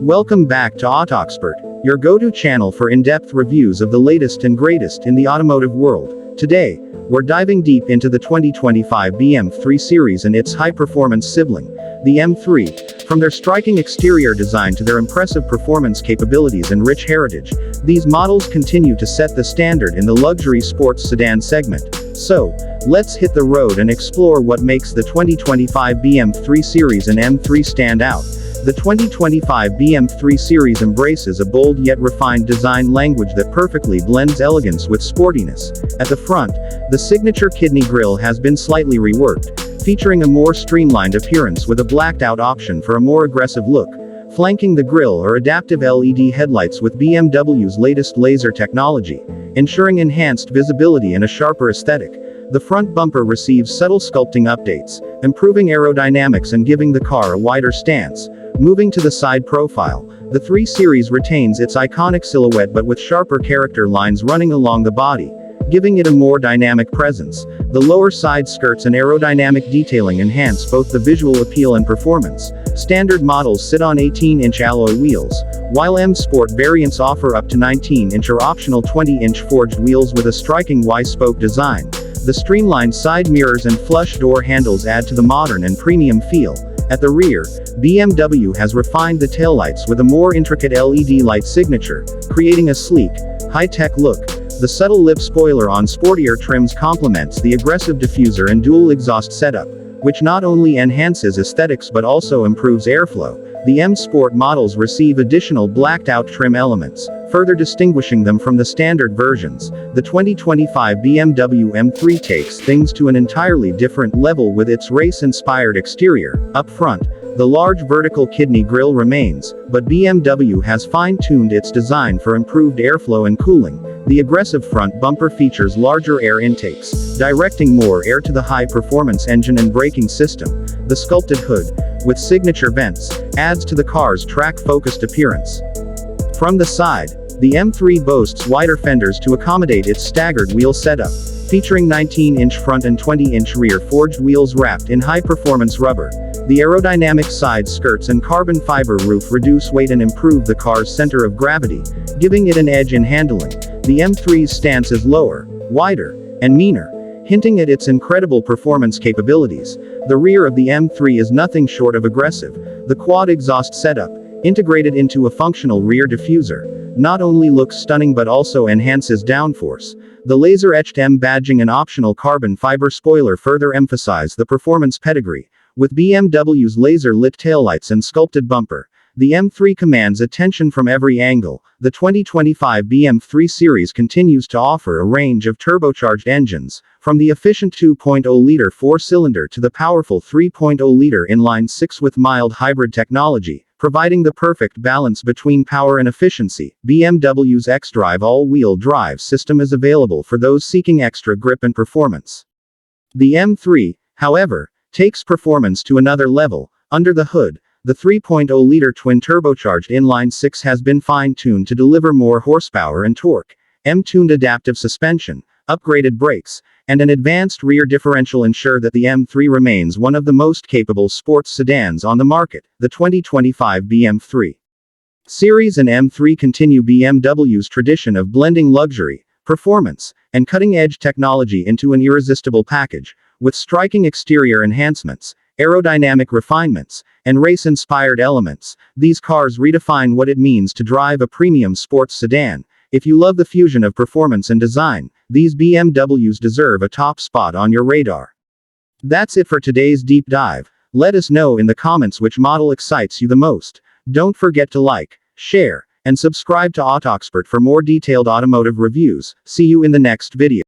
Welcome back to AutoExpert, your go-to channel for in-depth reviews of the latest and greatest in the automotive world. Today, we're diving deep into the 2025 M3 series and its high-performance sibling, the M3. From their striking exterior design to their impressive performance capabilities and rich heritage, these models continue to set the standard in the luxury sports sedan segment. So, let's hit the road and explore what makes the 2025 M3 series and M3 stand out. The 2025 M3 series embraces a bold yet refined design language that perfectly blends elegance with sportiness. At the front, the signature kidney grille has been slightly reworked, featuring a more streamlined appearance with a blacked-out option for a more aggressive look. Flanking the grille are adaptive LED headlights with BMW's latest laser technology, ensuring enhanced visibility and a sharper aesthetic. The front bumper receives subtle sculpting updates, improving aerodynamics and giving the car a wider stance. Moving to the side profile, the 3 Series retains its iconic silhouette but with sharper character lines running along the body, giving it a more dynamic presence. The lower side skirts and aerodynamic detailing enhance both the visual appeal and performance. Standard models sit on 18-inch alloy wheels, while M Sport variants offer up to 19-inch or optional 20-inch forged wheels with a striking Y-spoke design. The streamlined side mirrors and flush door handles add to the modern and premium feel. At the rear, BMW has refined the taillights with a more intricate LED light signature, creating a sleek, high-tech look. The subtle lip spoiler on sportier trims complements the aggressive diffuser and dual exhaust setup, which not only enhances aesthetics but also improves airflow. The M Sport models receive additional blacked-out trim elements, further distinguishing them from the standard versions. The 2025 BMW M3 takes things to an entirely different level with its race-inspired exterior. Up front, the large vertical kidney grille remains, but BMW has fine-tuned its design for improved airflow and cooling. The aggressive front bumper features larger air intakes, directing more air to the high-performance engine and braking system. The sculpted hood, with signature vents, adds to the car's track-focused appearance. From the side, the M3 boasts wider fenders to accommodate its staggered wheel setup, featuring 19-inch front and 20-inch rear forged wheels wrapped in high-performance rubber. The aerodynamic side skirts and carbon fiber roof reduce weight and improve the car's center of gravity, giving it an edge in handling. The M3's stance is lower, wider, and meaner, hinting at its incredible performance capabilities. The rear of the M3 is nothing short of aggressive. The quad exhaust setup, integrated into a functional rear diffuser, not only looks stunning but also enhances downforce. The laser-etched M badging and optional carbon fiber spoiler further emphasize the performance pedigree. With BMW's laser-lit taillights and sculpted bumper, the M3 commands attention from every angle. The 2025 M3 series continues to offer a range of turbocharged engines, from the efficient 2.0-liter 4-cylinder to the powerful 3.0-liter inline-6 with mild hybrid technology, providing the perfect balance between power and efficiency. BMW's xDrive all-wheel drive system is available for those seeking extra grip and performance. The M3, however, takes performance to another level. Under the hood, the 3.0-liter twin-turbocharged inline-6 has been fine-tuned to deliver more horsepower and torque. M-tuned adaptive suspension, upgraded brakes, and an advanced rear differential ensure that the M3 remains one of the most capable sports sedans on the market. The 2025 M3 series and M3 continue BMW's tradition of blending luxury, performance, and cutting-edge technology into an irresistible package. With striking exterior enhancements, aerodynamic refinements, and race-inspired elements, these cars redefine what it means to drive a premium sports sedan. If you love the fusion of performance and design, these BMWs deserve a top spot on your radar. That's it for today's deep dive. Let us know in the comments which model excites you the most. Don't forget to like, share, and subscribe to AutoExpert for more detailed automotive reviews. See you in the next video.